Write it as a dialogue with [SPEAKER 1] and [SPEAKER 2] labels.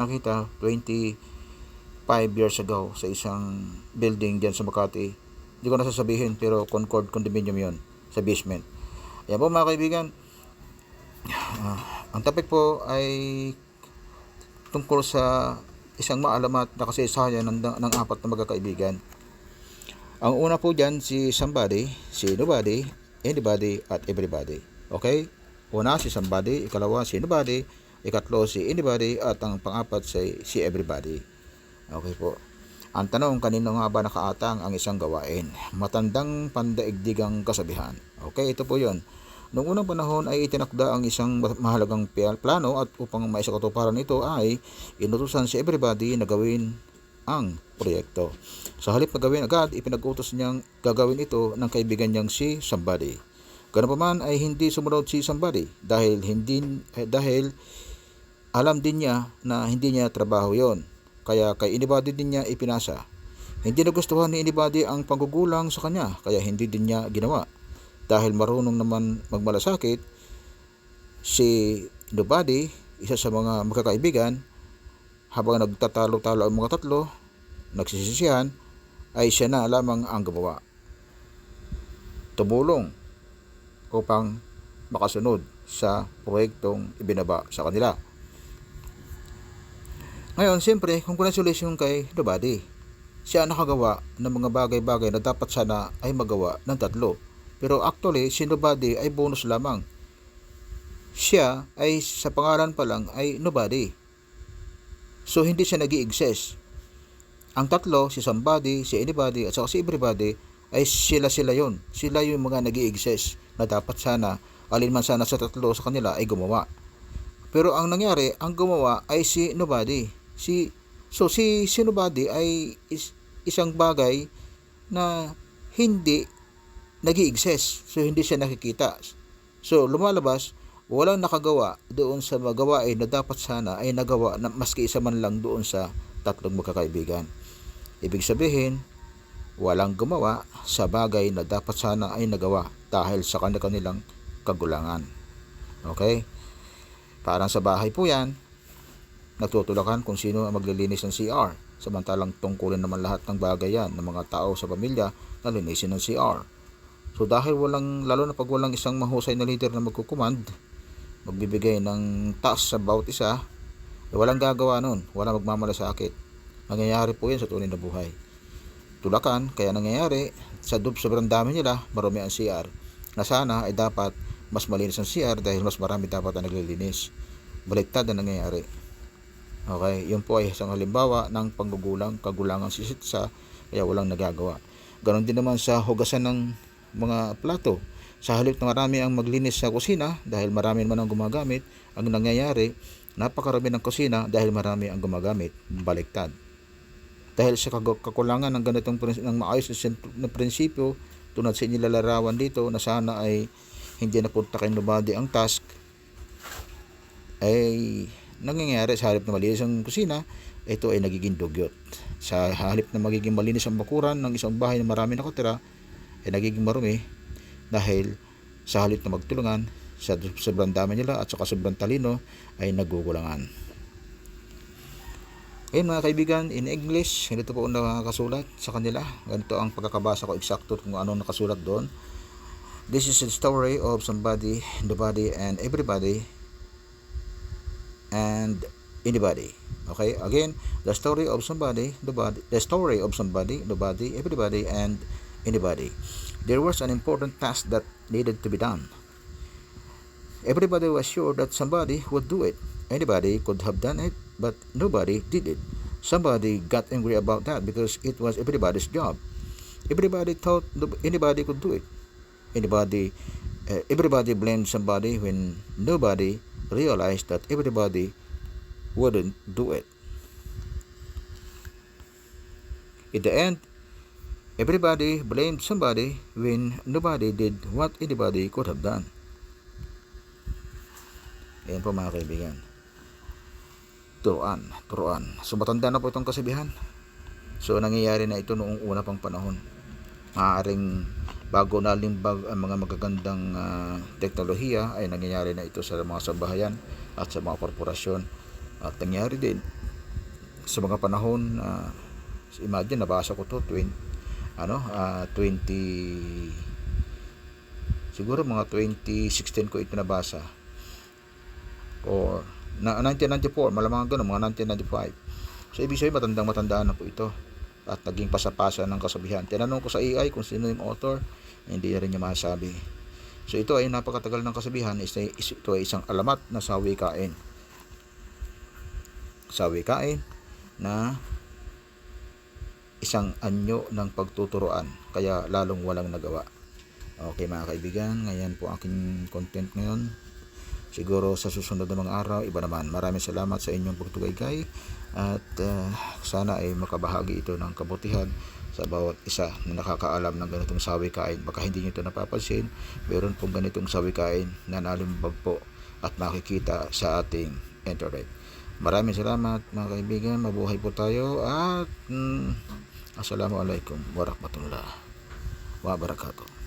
[SPEAKER 1] nakita 25 years ago sa isang building diyan sa Makati. Hindi ko na sasabihin, pero Concord condominium 'yon sa basement. Ayan po mga kaibigan, ang topic po ay tungkol sa isang maalamat na kasaysayan ng apat na magkakaibigan. Ang una po dyan si somebody, si nobody, anybody, at everybody. Okay? Una si somebody, ikalawa si nobody, ikatlo si anybody, at ang pangapat si everybody. Okay po. Ang tanong, kanino nga ba nakaatang ang isang gawain? Matandang pandaigdigang kasabihan. Okay, ito po yon. Noong unang panahon ay itinakda ang isang mahalagang plano at upang maisakatuparan ito ay inutusan si everybody na gawin ang proyekto. Sa halip na gawin agad, ipinag-utos niyang gagawin ito ng kaibigan niyang si somebody. Ganun pa man ay hindi sumunod si somebody dahil alam din niya na hindi niya trabaho yon. Kaya kay anybody din niya ipinasa. Hindi nagustuhan ni anybody ang panggugulang sa kanya, kaya hindi din niya ginawa. Dahil marunong naman magmalasakit, si nobody, isa sa mga magkakaibigan, habang nagtatalo-talo ang mga tatlo, nagsisisihan, ay siya na lamang ang gumawa. Tumulong upang makasunod sa proyektong ibinaba sa kanila. Ngayon, siyempre, congratulations kay nobody. Siya nakagawa ng mga bagay-bagay na dapat sana ay magawa ng tatlo. Pero actually, si nobody ay bonus lamang. Siya ay sa pangalan pa lang ay nobody. So, hindi siya nag-i-exist. Ang tatlo, si somebody, si anybody, at saka si everybody, ay sila yon. Sila yung mga nag-i-exist na dapat sana, alinman sana sa tatlo sa kanila ay gumawa. Pero ang nangyari, ang gumawa ay si nobody. Si nobody ay isang bagay na hindi nag-i-exist. So, hindi siya nakikita. So, lumalabas, walang nakagawa doon sa magawain na dapat sana ay nagawa na maski isa man lang doon sa tatlong magkakaibigan. Ibig sabihin, walang gumawa sa bagay na dapat sana ay nagawa dahil sa kanilang kagulangan. Okay? Parang sa bahay po yan, nagtutulakan kung sino ang maglilinis ng CR. Samantalang tungkulin naman lahat ng bagay yan ng mga tao sa pamilya na linisin ng CR. So dahil lalo na pag walang isang mahusay na leader na magkukumand, magbibigay ng task sa bawat isa, walang gagawa nun, walang magmamalasakit. Nangyayari po yan sa tunay na buhay. Tulakan, kaya nangyayari, sobrang dami nila, marami ang CR. Na sana ay dapat mas malinis ang CR dahil mas marami dapat ang naglilinis. Baliktad na nangyayari. Okay, yun po ay isang halimbawa ng kagulangan si Sitsa, kaya walang nagagawa. Ganon din naman sa hugasan ng mga plato. Sa halip na marami ang maglinis sa kusina dahil marami naman ang gumagamit, ang nangyayari, napakarami ng kusina dahil marami ang gumagamit. Baliktad. Dahil sa kakulangan ng ganitong ng maayos na prinsipyo, tulad sa inilalarawan dito na sana ay hindi napunta kay nobody ang task, ay nangyayari sa halip na malinis ang kusina, ito ay nagiging dugyot. Sa halip na magiging malinis ang bakuran ng isang bahay na marami nakatira, ay nagiging marumi dahil sa halip na magtulungan, sa sobrang dami nila at saka sobrang talino, ay nagugulangan. Ngayon mga kaibigan, in English, ganito po ang nakasulat sa kanila. Ganito ang pagkakabasa ko eksakto kung ano nakasulat doon. This is the story of somebody, nobody, and everybody, and anybody. Okay, again, the story of somebody, nobody, everybody, and anybody. There was an important task that needed to be done. Everybody was sure that somebody would do it. Anybody could have done it, but nobody did it. Somebody got angry about that because it was everybody's job. Everybody thought anybody could do it. Everybody blamed somebody when nobody realized that everybody wouldn't do it. In the end, everybody blamed somebody when nobody did what anybody could have done. Ayan po mga kaibigan. Turuan. So matanda na po itong kasabihan. So nangyayari na ito noong una pang panahon. Maaaring bago nalimbag ang mga magagandang teknolohiya ay nangyayari na ito sa mga sambahayan at sa mga korporasyon. At nangyari din sa mga panahon imagine nabasa ko to 20 siguro mga 2016 ko ito nabasa, or 1994, malamang gano'n, mga 1995. So ibig sabihin matandang-matandaan na po ito at naging pasapasa ng kasabihan. Tinanong ko sa AI kung sino yung author, hindi rin niya masabi. So ito ay napakatagal ng kasabihan. Ito ay isang alamat na sa wikain na isang anyo ng pagtuturoan, kaya lalong walang nagawa. Okay mga kaibigan, ngayon po aking content ngayon. Siguro sa susunod na mga araw, iba naman. Maraming salamat sa inyong pagtugaygay at sana ay makabahagi ito ng kabutihan sa bawat isa na nakakaalam ng ganitong sawikain. Baka hindi nyo ito napapansin, meron pong ganitong sawikain na nalimbag po at makikita sa ating internet. Maraming salamat mga kaibigan, mabuhay po tayo at Assalamualaikum warahmatullahi wabarakatuh.